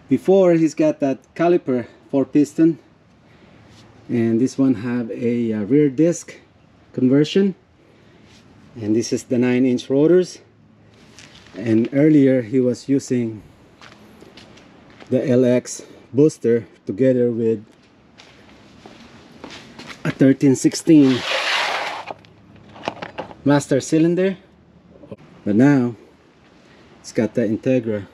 Before, he's got that caliper 4-piston, and this one have a rear disc conversion, and this is the 9-inch rotors. And earlier he was using the LX booster together with a 1316 master cylinder, but now it's got the Integra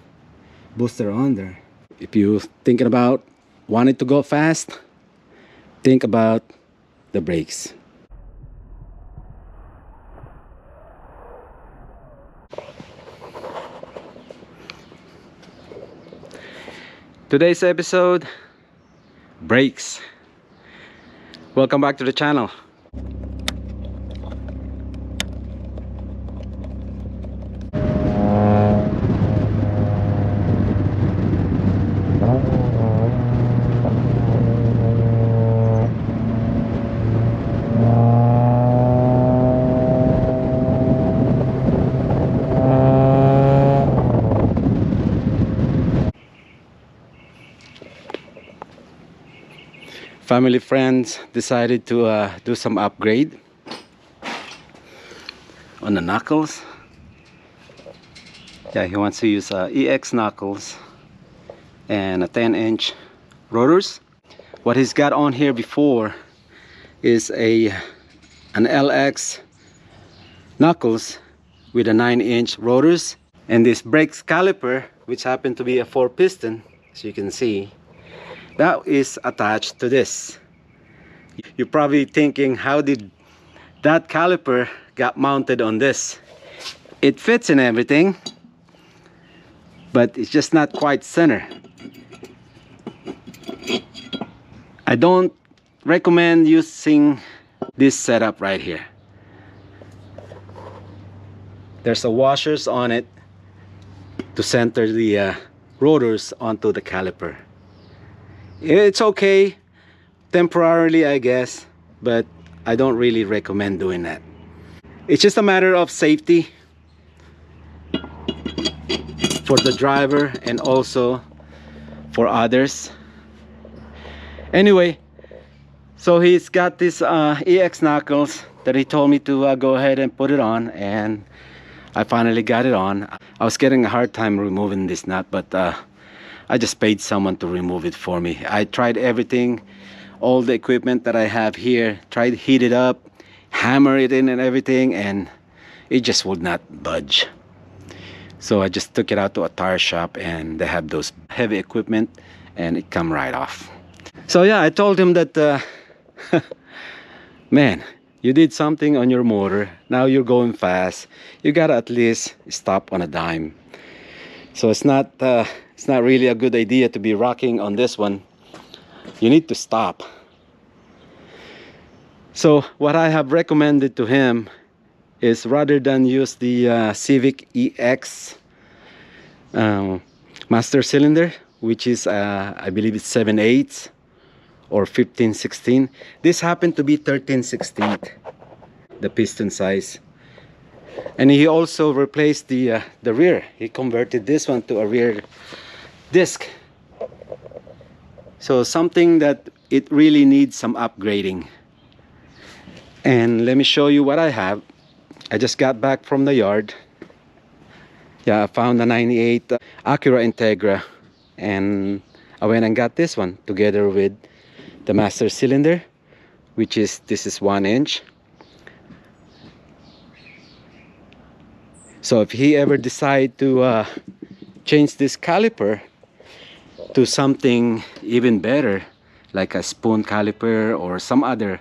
booster on there. If you're thinking about wanting to go fast, think about the brakes. Today's episode, brakes. Welcome back to the channel. Family friends decided to do some upgrade on the knuckles. Yeah, he wants to use EX knuckles and a 10-inch rotors. What he's got on here before is an LX knuckles with a 9-inch rotors, and this brakes caliper, which happened to be a 4-piston, as you can see, that is attached to this. You're probably thinking, how did that caliper got mounted on this? It fits in everything, but it's just not quite center. I don't recommend using this setup right here. There's a washers on it to center the rotors onto the caliper. It's okay temporarily, I guess, but I don't really recommend doing that. It's just a matter of safety for the driver and also for others. Anyway, so he's got this EX knuckles that he told me to go ahead and put it on, and I finally got it on. I was getting a hard time removing this nut, but I just paid someone to remove it for me. I tried everything, all the equipment that I have here, tried to heat it up, hammer it in and everything, and it just would not budge. So I just took it out to a tire shop, and they have those heavy equipment, and it come right off. So yeah, I told him that, man, you did something on your motor, now you're going fast, you gotta at least stop on a dime. So it's not really a good idea to be rocking on this one. You need to stop. So what I have recommended to him is, rather than use the Civic LX master cylinder, which is I believe it's 7/8 or 15/16. This happened to be 13/16, the piston size. And he also replaced the rear. He converted this one to a rear disc. So something that it really needs some upgrading. And let me show you what I have. I just got back from the yard. Yeah, I found a 98 Acura Integra, and I went and got this one together with the master cylinder, which is, this is 1-inch. So if he ever decide to change this caliper to something even better, like a spoon caliper or some other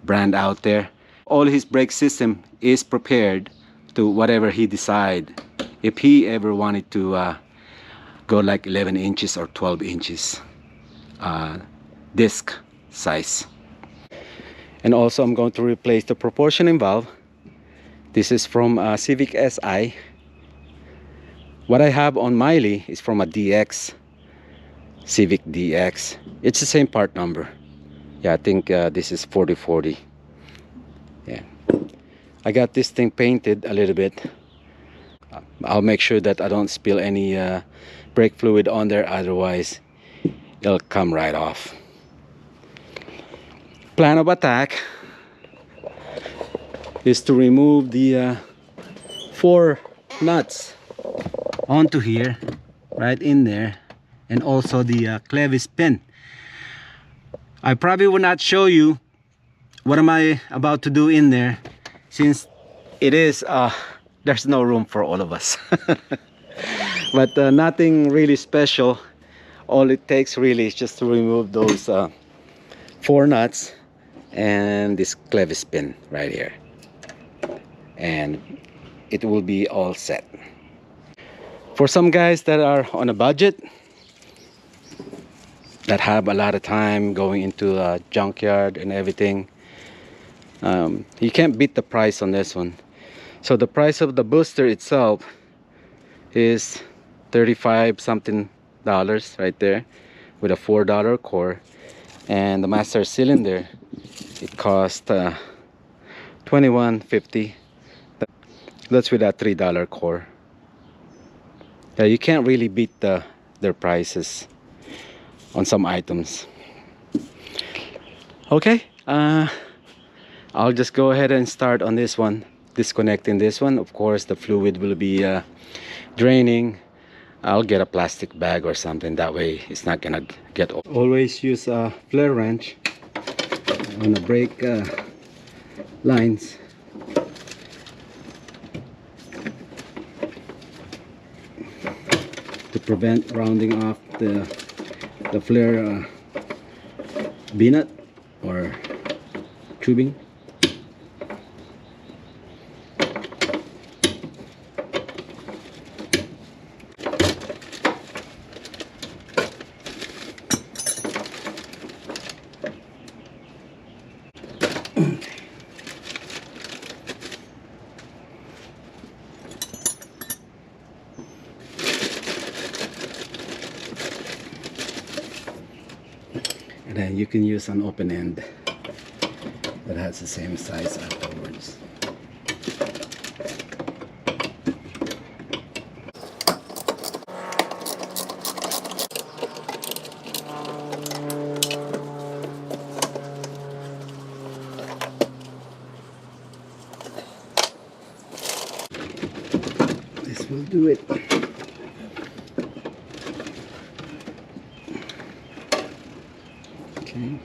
brand out there, all his brake system is prepared to whatever he decide. If he ever wanted to go like 11 inches or 12 inches disc size. And also I'm going to replace the proportioning valve. This is from Civic SI. What I have on Miley is from a DX, Civic DX. It's the same part number. Yeah, I think this is 4040. Yeah, I got this thing painted a little bit. I'll make sure that I don't spill any brake fluid on there, otherwise it'll come right off. Plan of attack is to remove the 4 nuts onto here, right in there, and also the clevis pin. I probably will not show you what am I about to do in there, since it is there's no room for all of us. But nothing really special. All it takes really is just to remove those 4 nuts and this clevis pin right here, and it will be all set. For some guys that are on a budget, that have a lot of time going into a junkyard and everything, you can't beat the price on this one. So the price of the booster itself is 35 something dollars right there, with a $4 core, and the master cylinder, it cost $21.50. That's with a $3 core. Yeah, you can't really beat their prices on some items. Okay, I'll just go ahead and start on this one, disconnecting this one. Of course the fluid will be draining. I'll get a plastic bag or something, that way it's not gonna get off. Always use a flare wrench on the brake lines. To prevent rounding off the flare B-nut or tubing. And then you can use an open end that has the same size afterwards. This will do it. Okay.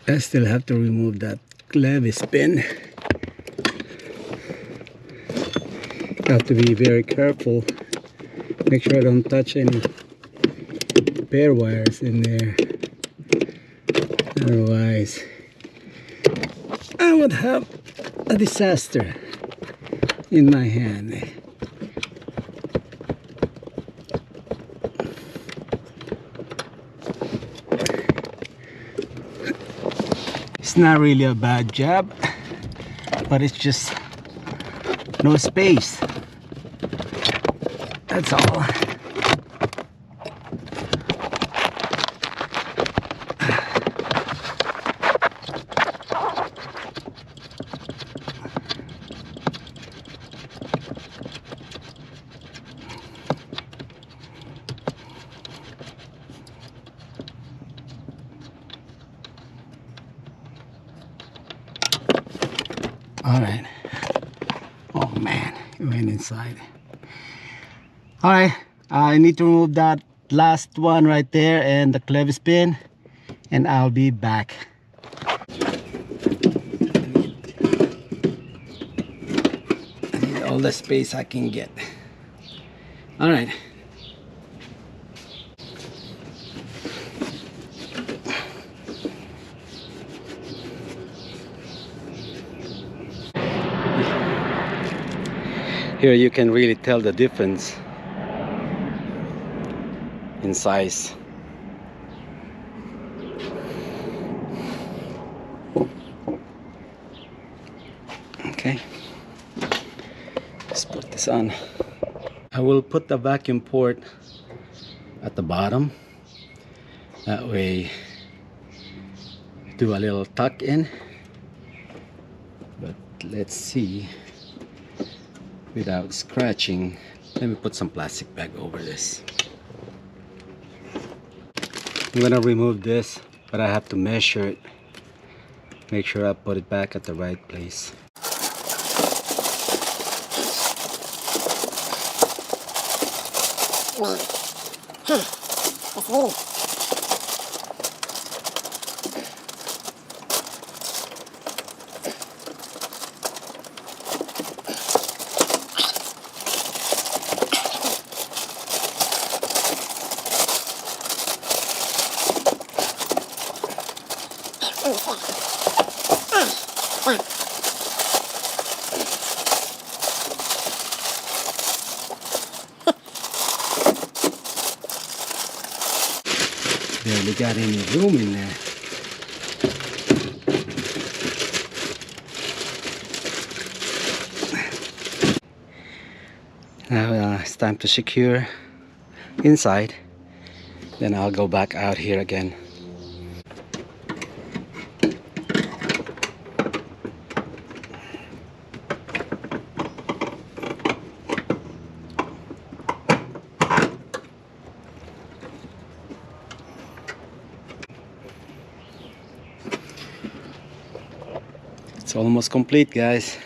I still have to remove that clevis pin. Have to be very careful. Make sure I don't touch any bare wires in there. Otherwise, I would have a disaster in my hand. It's not really a bad job, but it's just no space. That's all. All right. Oh man, it went inside. All right, I need to remove that last one right there and the clevis pin, and I'll be back. I need all the space I can get. All right. Here you can really tell the difference in size. Okay, let's put this on. I will put the vacuum port at the bottom. That way, do a little tuck in. But let's see, without scratching. Let me put some plastic bag over this. I'm gonna remove this, but I have to measure it. Make sure I put it back at the right place. Man, that's really. Barely got any room in there. Now it's time to secure inside. Then I'll go back out here again. It's almost complete, guys.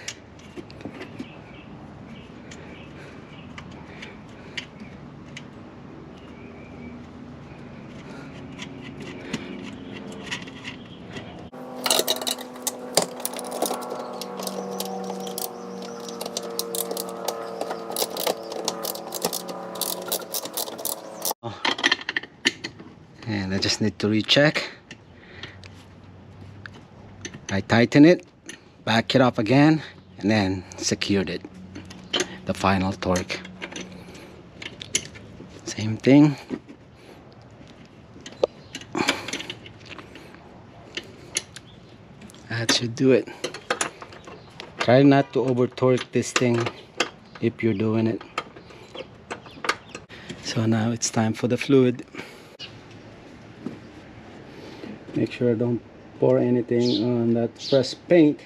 And I just need to recheck. I tighten it, back it up again, and then secured it. The final torque. Same thing. That should do it. Try not to over torque this thing if you're doing it. So now it's time for the fluid. Make sure I don't pour anything on that fresh paint.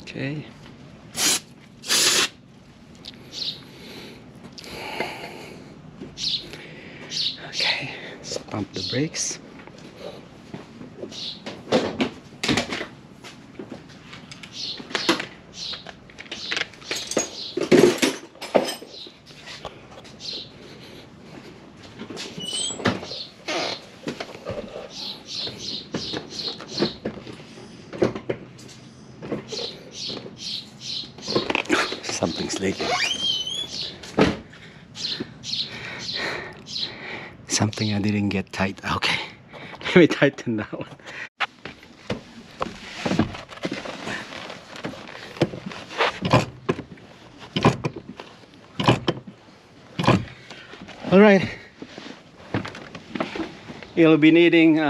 Okay. Okay, let's pump the brakes. Something's leaking. Something I didn't get tight. Okay, let me tighten that one. All right, you'll be needing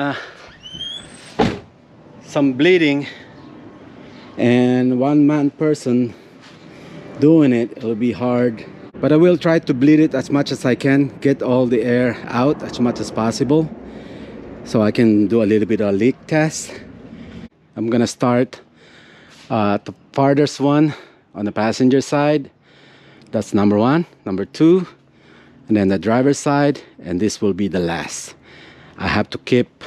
some bleeding, and one-man person doing it, it'll be hard, but I will try to bleed it as much as I can, get all the air out as much as possible, so I can do a little bit of leak test. I'm gonna start The farthest one on the passenger side, that's number 1, number 2, and then the driver's side, and this will be the last. I have to keep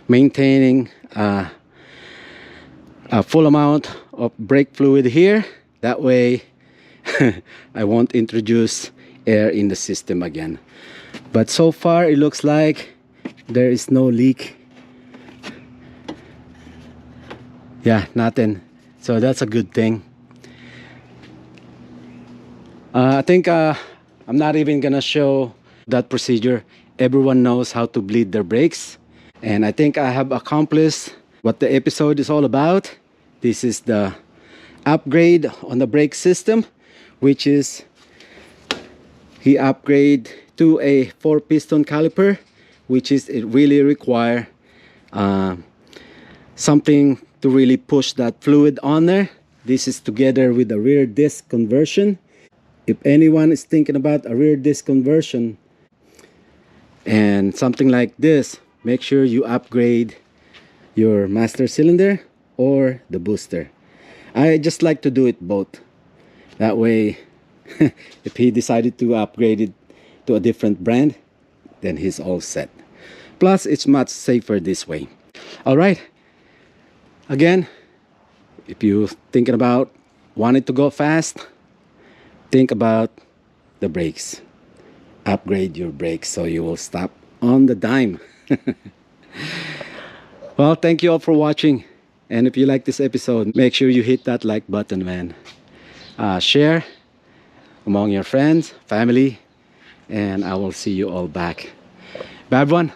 maintaining a full amount of brake fluid here. That way I won't introduce air in the system again. But so far it looks like there is no leak. Yeah, nothing. So that's a good thing. I think I'm not even gonna show that procedure. Everyone knows how to bleed their brakes, and I think I have accomplished what the episode is all about. This is the upgrade on the brake system, which is he upgrade to a 4-piston caliper, which is it really require something to really push that fluid on there. This is together with the rear disc conversion. If anyone is thinking about a rear disc conversion and something like this, make sure you upgrade your master cylinder or the booster. I just like to do it both. That way, if he decided to upgrade it to a different brand, then he's all set. Plus, it's much safer this way. All right. Again, if you're thinking about wanting to go fast, think about the brakes. Upgrade your brakes so you will stop on the dime. Well, thank you all for watching. And if you like this episode, make sure you hit that like button, man. Share among your friends, family, and I will see you all back. Bad one.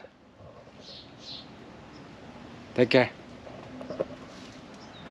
Take care.